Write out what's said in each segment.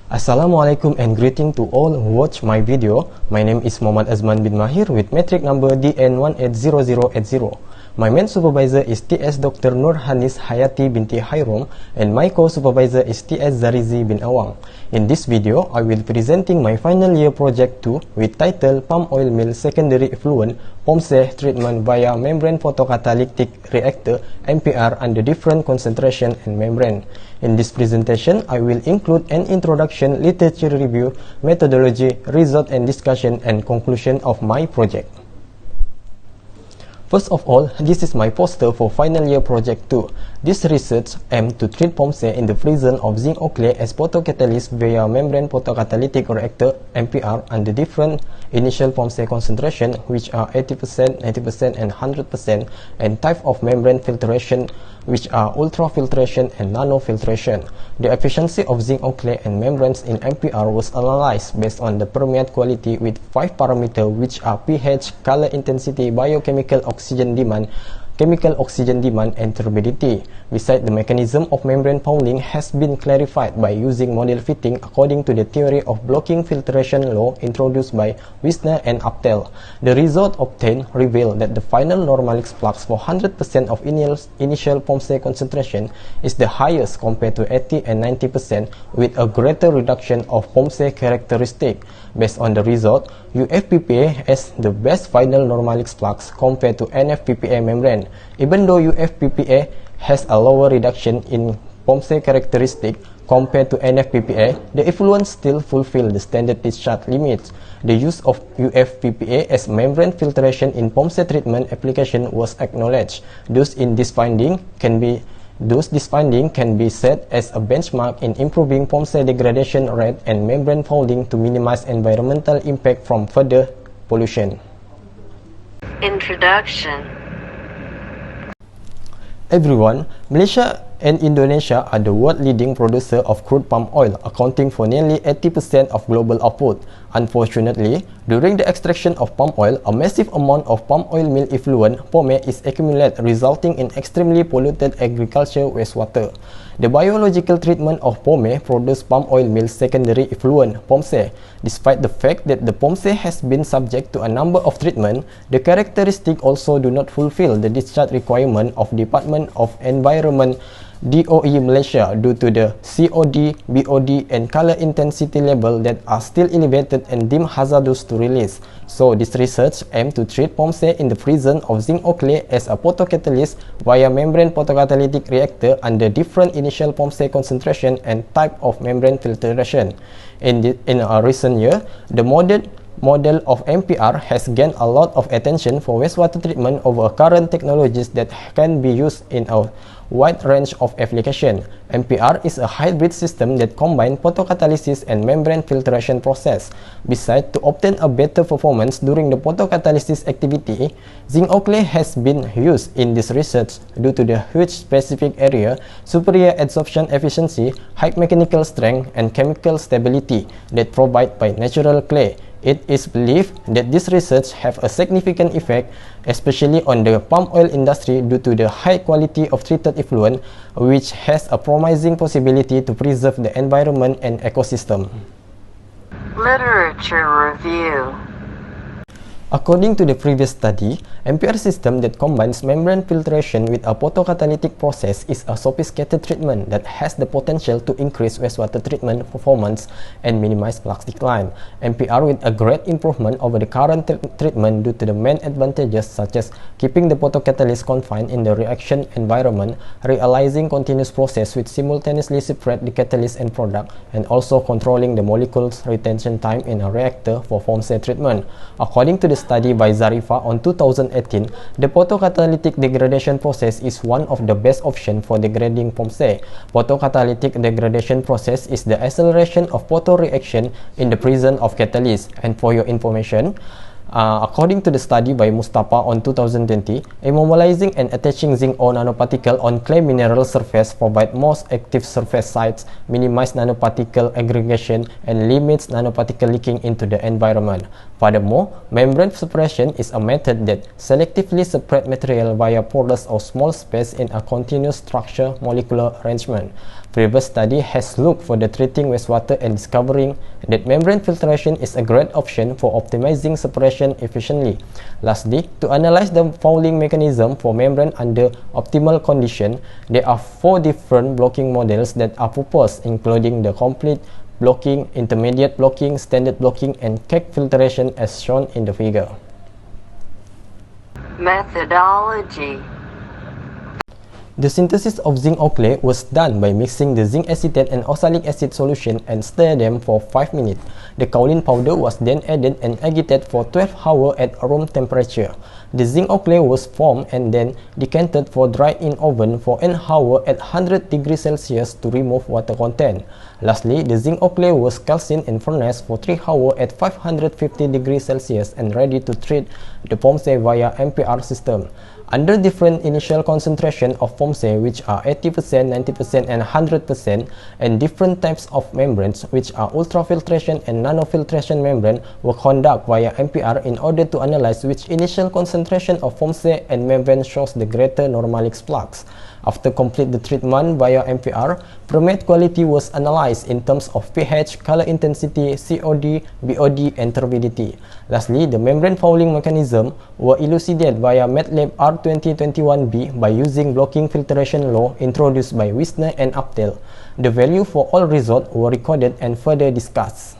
Assalamualaikum and greeting to all who watch my video. My name is Muhammad Azman bin Mahir with metric number DN180080. My main supervisor is TS Dr. Nurhanis Hayati binti Hairom and my co-supervisor is TS Zarizi bin Awang. In this video, I will presenting my final year project 2 with title Palm Oil Meal Secondary Effluent POMSE Treatment via Membrane Photocatalytic Reactor MPR under different concentration and membrane. In this presentation, I will include an introduction, literature review, methodology, result and discussion and conclusion of my project. First of all, this is my poster for final year project 2. This research aimed to treat POMSE in the presence of zinc oclay as photocatalyst via membrane photocatalytic reactor MPR under different initial POMSE concentration, which are 80%, 90% and 100%, and type of membrane filtration, which are ultrafiltration and nanofiltration. The efficiency of zinc oclay and membranes in MPR was analyzed based on the permeate quality with 5 parameters, which are pH, color intensity, biochemical oxygen demand, chemical oxygen demand and turbidity. Besides, the mechanism of membrane fouling has been clarified by using model fitting according to the theory of blocking filtration law introduced by Wisner and Aptel. The result obtained revealed that the final normalized flux for 100% of initial POMSE concentration is the highest compared to 80 and 90% with a greater reduction of POMSE characteristic. Based on the result, UFPPA has the best final normalized flux compared to NFPPA membrane. Even though UFPPA has a lower reduction in POMSE characteristic compared to NFPPA, the effluent still fulfill the standard discharge limits. The use of UFPPA as membrane filtration in POMSE treatment application was acknowledged. Thus, this finding can be set as a benchmark in improving POMSE degradation rate and membrane fouling to minimize environmental impact from further pollution. Introduction. Everyone, Malaysia and Indonesia are the world leading producer of crude palm oil, accounting for nearly 80% of global output. Unfortunately, during the extraction of palm oil, a massive amount of palm oil meal effluent (POME) is accumulated, resulting in extremely polluted agriculture wastewater. The biological treatment of POME produced palm oil meal secondary effluent (POMSE). Despite the fact that the POMSE has been subject to a number of treatments, the characteristics also do not fulfill the discharge requirement of Department of Environment DOE Malaysia due to the COD, BOD and color intensity level that are still elevated and deemed hazardous to release. So this research aimed to treat POMSE in the presence of zinc oclay as a photocatalyst via membrane photocatalytic reactor under different initial POMSE concentration and type of membrane filtration. In a recent year, the model of MPR has gained a lot of attention for wastewater treatment over current technologies that can be used in a wide range of applications. MPR is a hybrid system that combines photocatalysis and membrane filtration process. Besides, to obtain a better performance during the photocatalysis activity, zinc oclay has been used in this research due to the huge specific area, superior adsorption efficiency, high mechanical strength, and chemical stability that provided by natural clay. It is believed that this research have a significant effect, especially on the palm oil industry due to the high quality of treated effluent, which has a promising possibility to preserve the environment and ecosystem. Literature review. According to the previous study, MPR system that combines membrane filtration with a photocatalytic process is a sophisticated treatment that has the potential to increase wastewater treatment performance and minimize flux decline. MPR with a great improvement over the current treatment due to the main advantages such as keeping the photocatalyst confined in the reaction environment, realizing continuous process with simultaneously separate the catalyst and product, and also controlling the molecules retention time in a reactor for POMSE treatment. According to the study by Zarifa on 2018, the photocatalytic degradation process is one of the best options for degrading POMSE. Photocatalytic degradation process is the acceleration of photoreaction in the presence of catalyst. And for your information, according to the study by Mustafa on 2020, immobilizing and attaching zinc ore nanoparticle on clay mineral surface provide most active surface sites, minimize nanoparticle aggregation, and limits nanoparticle leaking into the environment. Furthermore, membrane separation is a method that selectively separates material via porous or small space in a continuous structure molecular arrangement. Previous study has looked for the treating wastewater and discovering that membrane filtration is a great option for optimizing separation efficiently. Lastly, to analyze the fouling mechanism for membrane under optimal condition, there are 4 different blocking models that are proposed, including the complete blocking, intermediate blocking, standard blocking, and cake filtration as shown in the figure. Methodology. The synthesis of zinc oclay was done by mixing the zinc acetate and oxalic acid solution and stir them for 5 minutes. The kaolin powder was then added and agitated for 12 hours at room temperature. The zinc oclay was formed and then decanted for dry in oven for an hour at 100 degrees Celsius to remove water content. Lastly, the zinc oclay was calcined in furnace for 3 hours at 550 degrees Celsius and ready to treat the POMSE via MPR system. Under different initial concentration of POMSE, which are 80%, 90%, and 100%, and different types of membranes, which are ultrafiltration and nanofiltration membrane, were conducted via MPR in order to analyze which initial concentration of POMSE and membrane shows the greater Normalex flux. After complete the treatment via MPR, permeate quality was analyzed in terms of pH, color intensity, COD, BOD, and turbidity. Lastly, the membrane fouling mechanism were elucidated via MATLAB R2021B by using blocking filtration law introduced by Wisner and Uptel. The value for all results were recorded and further discussed.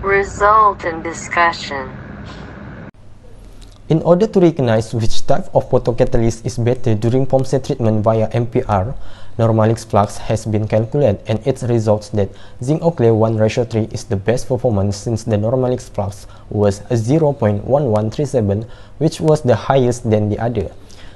Result and discussion. In order to recognize which type of photocatalyst is better during POMSE treatment via MPR, Normalex flux has been calculated and it results that zinc oclay 1:3 is the best performance since the Normalex flux was 0.1137, which was the highest than the other.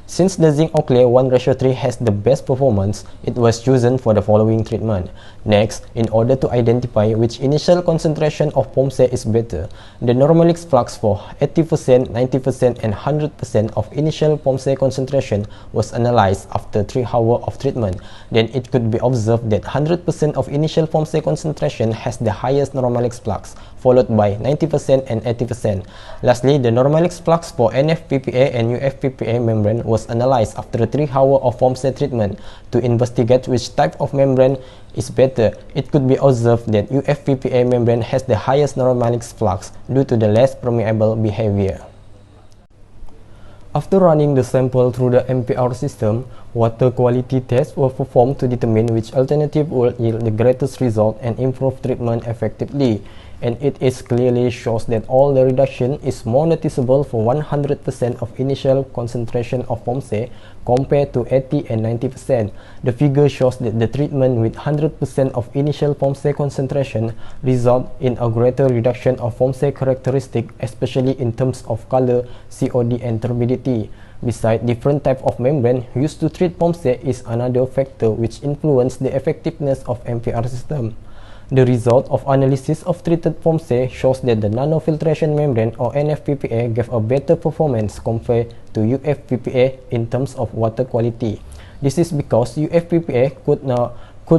Since the zinc oclay 1:3 has the best performance, it was chosen for the following treatment. Next, in order to identify which initial concentration of POMSE is better, the Normalex flux for 80%, 90%, and 100% of initial POMSE concentration was analyzed after 3 hours of treatment. Then it could be observed that 100% of initial POMSE concentration has the highest Normalex flux, followed by 90% and 80%. Lastly, the Normalex flux for NFPPA and UFPPA membrane was analyzed after 3 hours of POMSE treatment. To investigate which type of membrane is better, it could be observed that UFPPA membrane has the highest Normalex flux due to the less permeable behavior. After running the sample through the MPR system, water quality tests were performed to determine which alternative will yield the greatest result and improve treatment effectively. And it is clearly shows that all the reduction is more noticeable for 100% of initial concentration of POMSE compared to 80 and 90%. The figure shows that the treatment with 100% of initial POMSE concentration result in a greater reduction of POMSE characteristic, especially in terms of color, COD, and turbidity. Besides, different type of membrane used to treat POMSE is another factor which influence the effectiveness of MPR system. The result of analysis of treated POMSE shows that the nanofiltration membrane or NFPPA gave a better performance compared to UFPPA in terms of water quality. This is because UFPPA could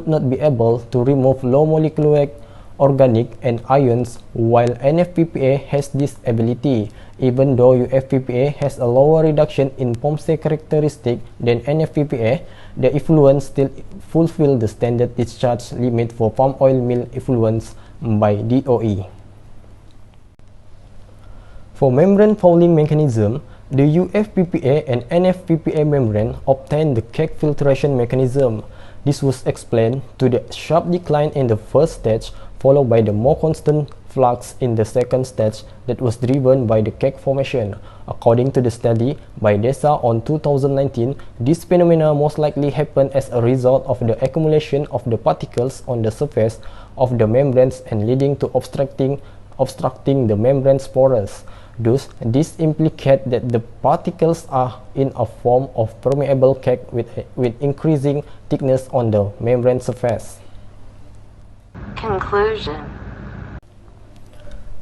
not be able to remove low molecular organic and ions, while NFPPA has this ability. Even though UFPPA has a lower reduction in POMSE characteristic than NFPPA, the effluent still fulfill the standard discharge limit for palm oil mill effluents by DOE. For membrane fouling mechanism, the UFPPA and NFPPA membrane obtain the cake filtration mechanism. This was explained to the sharp decline in the first stage, followed by the more constant flux in the second stage that was driven by the cake formation. According to the study by Desa on 2019, this phenomena most likely happened as a result of the accumulation of the particles on the surface of the membranes and leading to obstructing the membrane pores. Thus, this implicates that the particles are in a form of permeable cake with increasing thickness on the membrane surface. Conclusion.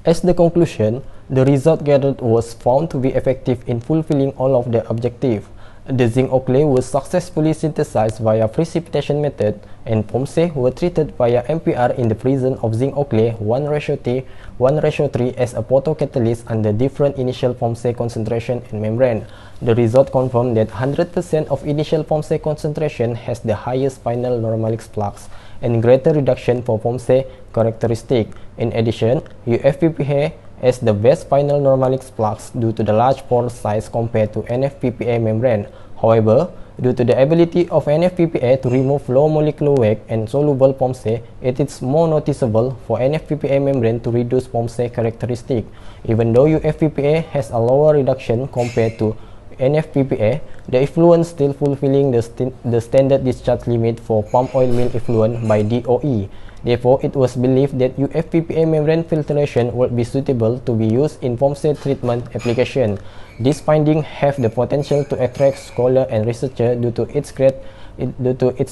As the conclusion, the result gathered was found to be effective in fulfilling all of the objectives. The zinc oxide was successfully synthesized via precipitation method, and POMSE were treated via MPR in the presence of zinc oxide 1:3, 1:3 as a photocatalyst under different initial POMSE concentration and membrane. The result confirmed that 100% of initial POMSE concentration has the highest final normalized flux and greater reduction for POMSE characteristic. In addition, UFPPA has the best final normalized flux due to the large pore size compared to NFPPA membrane. However, due to the ability of NFPPA to remove low molecular weight and soluble POMSE, it is more noticeable for NFPPA membrane to reduce POMSE characteristic. Even though UFPPA has a lower reduction compared to NFPPA, the effluent still fulfilling the standard discharge limit for palm oil meal effluent by DOE. Therefore, it was believed that UFPPA membrane filtration would be suitable to be used in POMSE treatment application. This finding have the potential to attract scholars and researchers due to its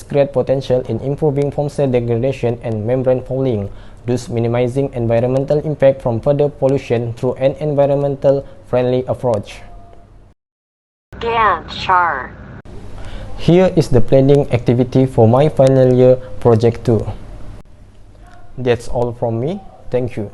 great potential in improving POMSE degradation and membrane fouling, thus minimizing environmental impact from further pollution through an environmental friendly approach. Gantt chart. Here is the planning activity for my final year project 2. That's all from me. Thank you.